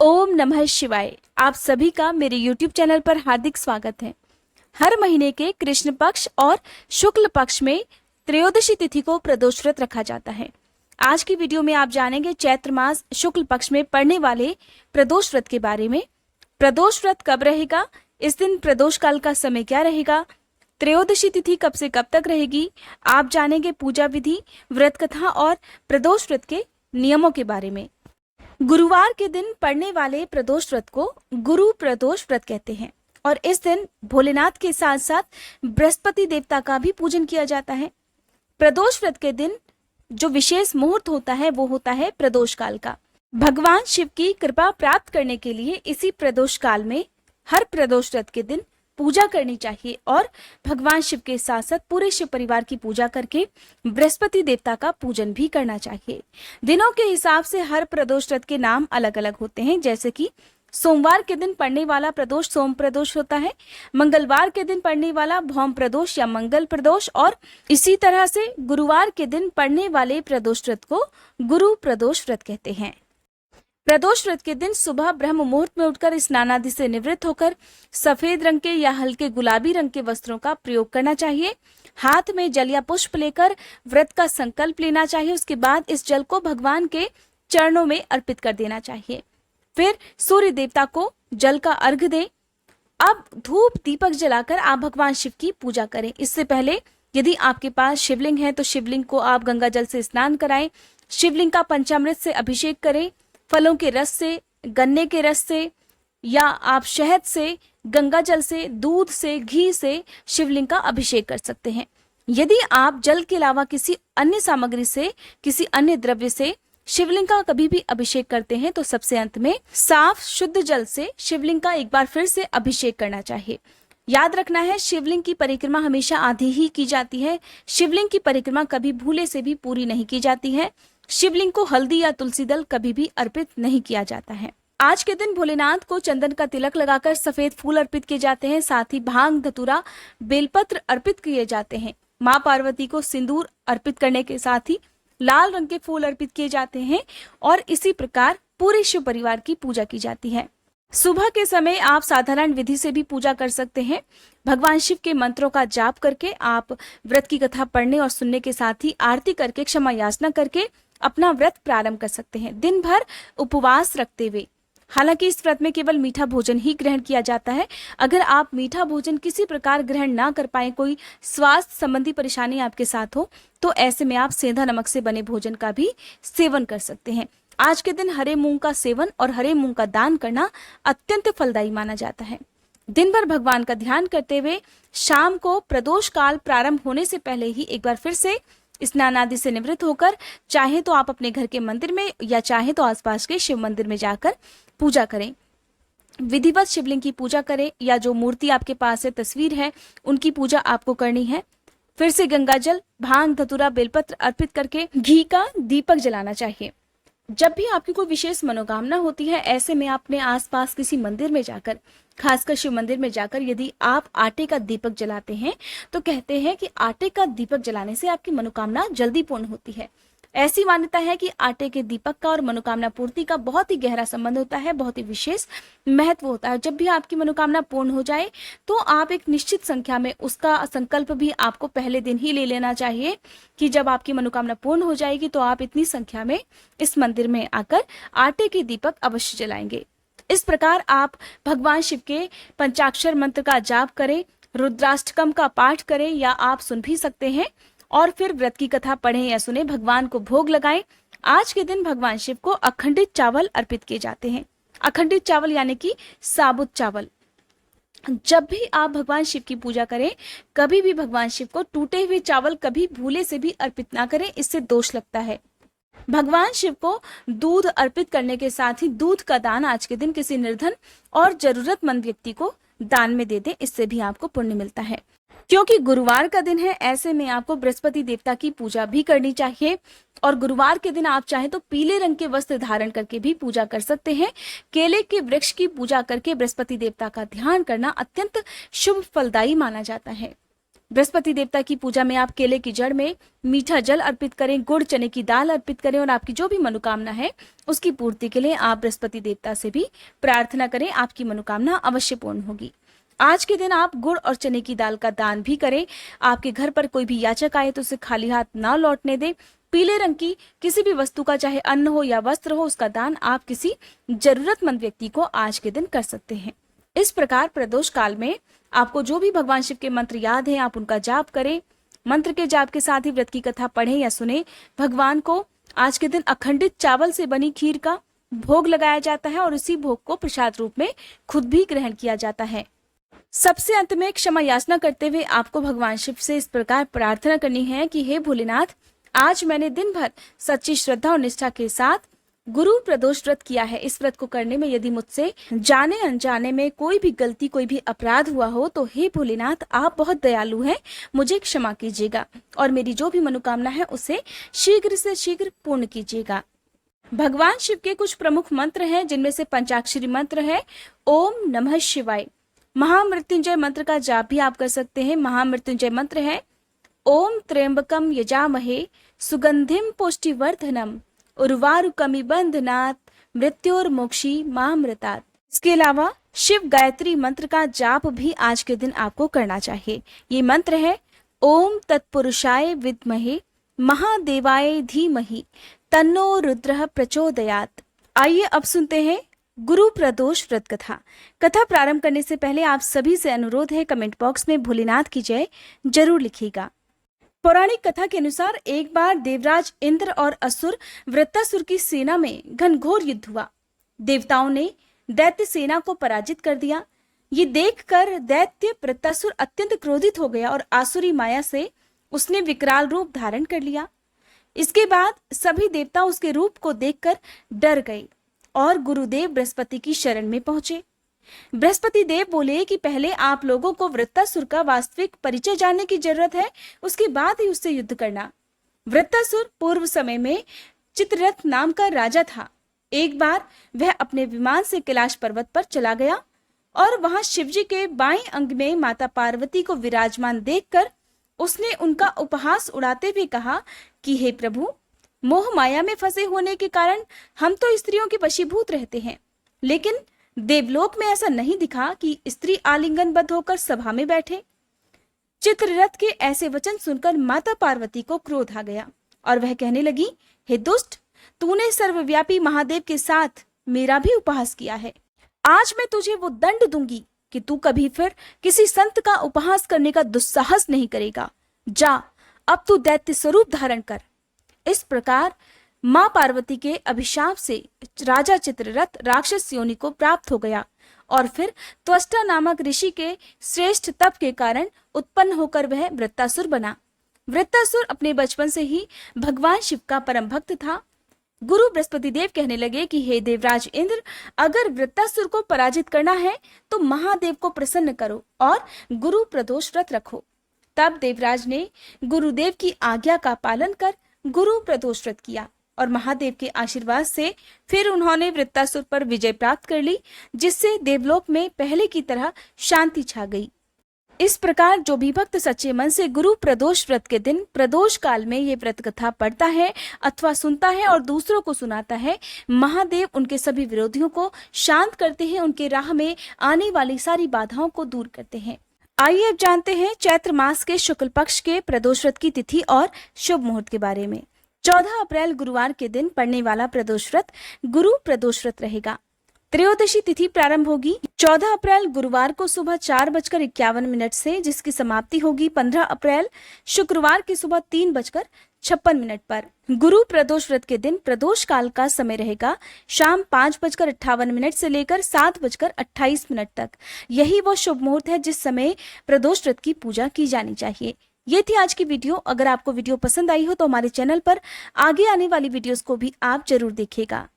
ओम नमः शिवाय। आप सभी का मेरे YouTube चैनल पर हार्दिक स्वागत है। हर महीने के कृष्ण पक्ष और शुक्ल पक्ष में त्रयोदशी तिथि को प्रदोष व्रत रखा जाता है। आज की वीडियो में आप जानेंगे चैत्र मास शुक्ल पक्ष में पड़ने वाले प्रदोष व्रत के बारे में। प्रदोष व्रत कब रहेगा, इस दिन प्रदोष काल का समय क्या रहेगा, त्रयोदशी तिथि कब से कब तक रहेगी, आप जानेंगे पूजा विधि, व्रत कथा और प्रदोष व्रत के नियमों के बारे में। गुरुवार के दिन पड़ने वाले प्रदोष व्रत को गुरु प्रदोष व्रत कहते हैं और इस दिन भोलेनाथ के साथ साथ बृहस्पति देवता का भी पूजन किया जाता है। प्रदोष व्रत के दिन जो विशेष मुहूर्त होता है वो होता है प्रदोष काल का। भगवान शिव की कृपा प्राप्त करने के लिए इसी प्रदोष काल में हर प्रदोष व्रत के दिन पूजा करनी चाहिए और भगवान शिव के साथ साथ पूरे शिव परिवार की पूजा करके बृहस्पति देवता का पूजन भी करना चाहिए। दिनों के हिसाब से हर प्रदोष व्रत के नाम अलग अलग होते हैं, जैसे कि सोमवार के दिन पड़ने वाला प्रदोष सोम प्रदोष होता है, मंगलवार के दिन पड़ने वाला भौम प्रदोष या मंगल प्रदोष और इसी तरह से गुरुवार के दिन पड़ने वाले प्रदोष व्रत को गुरु प्रदोष व्रत कहते हैं। प्रदोष व्रत के दिन सुबह ब्रह्म मुहूर्त में उठकर स्नान आदि से निवृत्त होकर सफेद रंग के या हल्के गुलाबी रंग के वस्त्रों का प्रयोग करना चाहिए। हाथ में जल या पुष्प लेकर व्रत का संकल्प लेना चाहिए। उसके बाद इस जल को भगवान के चरणों में अर्पित कर देना चाहिए। फिर सूर्य देवता को जल का अर्घ्य दें। अब धूप दीपक जलाकर आप भगवान शिव की पूजा करें। इससे पहले यदि आपके पास शिवलिंग है तो शिवलिंग को आप गंगा जल से स्नान कराएं। शिवलिंग का पंचामृत से अभिषेक करें। फलों के रस से, गन्ने के रस से या आप शहद से, गंगा जल से, दूध से, घी से शिवलिंग का अभिषेक कर सकते हैं। यदि आप जल के अलावा किसी अन्य सामग्री से, किसी अन्य द्रव्य से शिवलिंग का कभी भी अभिषेक करते हैं तो सबसे अंत में साफ शुद्ध जल से शिवलिंग का एक बार फिर से अभिषेक करना चाहिए। याद रखना है, शिवलिंग की परिक्रमा हमेशा आधी ही की जाती है। शिवलिंग की परिक्रमा कभी भूले से भी पूरी नहीं की जाती है। शिवलिंग को हल्दी या तुलसी दल कभी भी अर्पित नहीं किया जाता है। आज के दिन भोलेनाथ को चंदन का तिलक लगाकर सफेद फूल अर्पित किए जाते हैं। साथ ही भांग, धतूरा, बेलपत्र अर्पित किए जाते हैं। माँ पार्वती को सिंदूर अर्पित करने के साथ ही लाल रंग के फूल अर्पित किए जाते हैं और इसी प्रकार पूरे शिव परिवार की पूजा की जाती है। सुबह के समय आप साधारण विधि से भी पूजा कर सकते हैं। भगवान शिव के मंत्रों का जाप करके आप व्रत की कथा पढ़ने और सुनने के साथ ही आरती करके, क्षमा याचना करके अपना व्रत प्रारंभ कर सकते हैं। दिन भर उपवास रखते हुए, हालांकि इस व्रत में केवल मीठा भोजन ही ग्रहण किया जाता है। अगर आप मीठा भोजन किसी प्रकार ग्रहण ना कर पाए, कोई स्वास्थ्य संबंधी परेशानी आपके साथ हो, तो ऐसे में आप सेंधा नमक से बने भोजन का भी सेवन कर सकते हैं। आज के दिन हरे मूंग का सेवन और हरे मूंग का दान करना अत्यंत फलदायी माना जाता है। दिन भर भगवान का ध्यान करते हुए शाम को प्रदोष काल प्रारंभ होने से पहले ही एक बार फिर से स्नान आदि से निवृत्त होकर चाहे तो आप अपने घर के मंदिर में या चाहे तो आसपास के शिव मंदिर में जाकर पूजा करें। विधिवत शिवलिंग की पूजा करें या जो मूर्ति आपके पास है, तस्वीर है, उनकी पूजा आपको करनी है। फिर से गंगा जल, भांग, धतूरा, बेलपत्र अर्पित करके घी का दीपक जलाना चाहिए। जब भी आपकी कोई विशेष मनोकामना होती है, ऐसे में आप अपने आसपास किसी मंदिर में जाकर, खासकर शिव मंदिर में जाकर यदि आप आटे का दीपक जलाते हैं तो कहते हैं कि आटे का दीपक जलाने से आपकी मनोकामना जल्दी पूर्ण होती है। ऐसी मान्यता है कि आटे के दीपक का और मनोकामना पूर्ति का बहुत ही गहरा संबंध होता है, बहुत ही विशेष महत्व होता है। जब भी आपकी मनोकामना पूर्ण हो जाए तो आप एक निश्चित संख्या में, उसका संकल्प भी आपको पहले दिन ही ले लेना चाहिए कि जब आपकी मनोकामना पूर्ण हो जाएगी तो आप इतनी संख्या में इस मंदिर में आकर आटे के दीपक अवश्य जलाएंगे। इस प्रकार आप भगवान शिव के पंचाक्षर मंत्र का जाप करें, रुद्राष्टकम का पाठ करें या आप सुन भी सकते हैं और फिर व्रत की कथा पढ़ें या सुने, भगवान को भोग लगाएं। आज के दिन भगवान शिव को अखंडित चावल अर्पित किए जाते हैं। अखंडित चावल यानी कि साबुत चावल। जब भी आप भगवान शिव की पूजा करें, कभी भी भगवान शिव को टूटे हुए चावल कभी भूले से भी अर्पित ना करें, इससे दोष लगता है। भगवान शिव को दूध अर्पित करने के साथ ही दूध का दान आज के दिन किसी निर्धन और जरूरतमंद व्यक्ति को दान में दे दें, इससे भी आपको पुण्य मिलता है। क्योंकि गुरुवार का दिन है, ऐसे में आपको बृहस्पति देवता की पूजा भी करनी चाहिए और गुरुवार के दिन आप चाहें तो पीले रंग के वस्त्र धारण करके भी पूजा कर सकते हैं। केले के वृक्ष की पूजा करके बृहस्पति देवता का ध्यान करना अत्यंत शुभ फलदायी माना जाता है। बृहस्पति देवता की पूजा में आप केले की जड़ में मीठा जल अर्पित करें, गुड़ चने की दाल अर्पित करें और आपकी जो भी मनोकामना है उसकी पूर्ति के लिए आप बृहस्पति देवता से भी प्रार्थना करें। आपकी मनोकामना अवश्य पूर्ण होगी। आज के दिन आप गुड़ और चने की दाल का दान भी करें। आपके घर पर कोई भी याचक आए तो उसे खाली हाथ ना लौटने दें। पीले रंग की किसी भी वस्तु का, चाहे अन्न हो या वस्त्र हो, उसका दान आप किसी जरूरतमंद व्यक्ति को आज के दिन कर सकते हैं। इस प्रकार प्रदोष काल में आपको जो भी भगवान शिव के मंत्र याद हैं आप उनका जाप करें। मंत्र के जाप के साथ ही व्रत की कथा पढ़ें या सुने। भगवान को आज के दिन अखंडित चावल से बनी खीर का भोग लगाया जाता है और उसी भोग को प्रसाद रूप में खुद भी ग्रहण किया जाता है। सबसे अंत में क्षमा याचना करते हुए आपको भगवान शिव से इस प्रकार प्रार्थना करनी है कि हे भोलेनाथ, आज मैंने दिन भर सच्ची श्रद्धा और निष्ठा के साथ गुरु प्रदोष व्रत किया है। इस व्रत को करने में यदि मुझसे जाने अनजाने में कोई भी गलती, कोई भी अपराध हुआ हो तो हे भोलेनाथ, आप बहुत दयालु हैं, मुझे क्षमा कीजिएगा और मेरी जो भी मनोकामना है उसे शीघ्र से शीघ्र पूर्ण कीजिएगा। भगवान शिव के कुछ प्रमुख मंत्र हैं, जिनमें से पंचाक्षरी मंत्र है ओम नमः शिवाय। महामृत्युंजय मंत्र का जाप भी आप कर सकते हैं। महामृत्युंजय मंत्र है ओम त्र्यंबकम यजामहे सुगंधिम पुष्टिवर्धनम उर्वारुकमिबंधनात् मृत्योर्मोक्षी मामृतात्। इसके अलावा शिव गायत्री मंत्र का जाप भी आज के दिन आपको करना चाहिए। ये मंत्र है ओम तत्पुरुषाय विद्महे महादेवाय धीमहि तन्नो रुद्रः प्रचोदयात्। आइए अब सुनते हैं गुरु प्रदोष व्रत कथा। कथा प्रारंभ करने से पहले आप सभी से अनुरोध है, कमेंट बॉक्स में भोलेनाथ की जय जरूर लिखिएगा। पौराणिक कथा के अनुसार एक बार देवराज इंद्र और असुर वृत्तासुर की सेना में घनघोर युद्ध हुआ। देवताओं ने दैत्य सेना को पराजित कर दिया। ये देखकर दैत्य वृत्तासुर अत्यंत क्रोधित हो गया और आसुरी माया से उसने विकराल रूप धारण कर लिया। इसके बाद सभी देवता उसके रूप को देखकर डर गए और गुरुदेव बृहस्पति की शरण में पहुंचे। बृहस्पति देव बोले कि पहले आप लोगों को वृत्तासुर का वास्तविक परिचय जानने की जरूरत है, उसके बाद ही उससे युद्ध करना। वृत्तासुर पूर्व समय में चित्ररथ नाम का राजा था। एक बार वह अपने विमान से कैलाश पर्वत पर चला गया और वहां शिवजी के बाएं अंग में माता पार्वती को विराजमान देखकर उसने उनका उपहास उड़ाते हुए कहा कि हे प्रभु, मोह माया में फंसे होने के कारण हम तो स्त्रियों के वशीभूत रहते हैं, लेकिन देवलोक में ऐसा नहीं दिखा कि स्त्री आलिंगनबद्ध होकर सभा में बैठे। चित्ररथ के ऐसे वचन सुनकर माता पार्वती को क्रोध आ गया और वह कहने लगी, हे दुष्ट, तूने सर्वव्यापी महादेव के साथ मेरा भी उपहास किया है। आज मैं तुझे वो दंड दूंगी कि तू कभी फिर किसी संत का उपहास करने का दुस्साहस नहीं करेगा। जा, अब तू दैत्य स्वरूप धारण कर। इस प्रकार मां पार्वती के अभिशाप से राजा चित्ररथ राक्षस योनि को प्राप्त हो गया और फिर त्वष्टा नामक ऋषि के श्रेष्ठ तप के कारण उत्पन्न होकर वह वृत्तासुर बना। वृत्तासुर अपने बचपन से ही भगवान शिव का परम भक्त था। गुरु बृहस्पति देव कहने लगे कि हे देवराज इंद्र, अगर वृत्तासुर को पराजित करना है तो महादेव को प्रसन्न करो और गुरु प्रदोष व्रत रखो। तब देवराज ने गुरुदेव की आज्ञा का पालन कर गुरु प्रदोष व्रत किया और महादेव के आशीर्वाद से फिर उन्होंने वृत्तासुर पर विजय प्राप्त कर ली, जिससे देवलोक में पहले की तरह शांति छा गई। इस प्रकार जो भी भक्त सच्चे मन से गुरु प्रदोष व्रत के दिन प्रदोष काल में ये व्रत कथा पढ़ता है अथवा सुनता है और दूसरों को सुनाता है, महादेव उनके सभी विरोधियों को शांत करते हैं, उनके राह में आने वाली सारी बाधाओं को दूर करते हैं। आइए अब जानते हैं चैत्र मास के शुक्ल पक्ष के प्रदोष व्रत की तिथि और शुभ मुहूर्त के बारे में। 14 अप्रैल गुरुवार के दिन पड़ने वाला प्रदोष व्रत गुरु प्रदोष व्रत रहेगा। त्रयोदशी तिथि प्रारंभ होगी 14 अप्रैल गुरुवार को सुबह 4:51 से, जिसकी समाप्ति होगी 15 अप्रैल शुक्रवार की सुबह 3:56 पर। गुरु प्रदोष व्रत के दिन प्रदोष काल का समय रहेगा शाम 5:58 से लेकर 7:28 तक। यही वो शुभ मुहूर्त है जिस समय प्रदोष व्रत की पूजा की जानी चाहिए। ये थी आज की वीडियो। अगर आपको वीडियो पसंद आई हो तो हमारे चैनल पर आगे आने वाली वीडियोस को भी आप जरूर देखिएगा।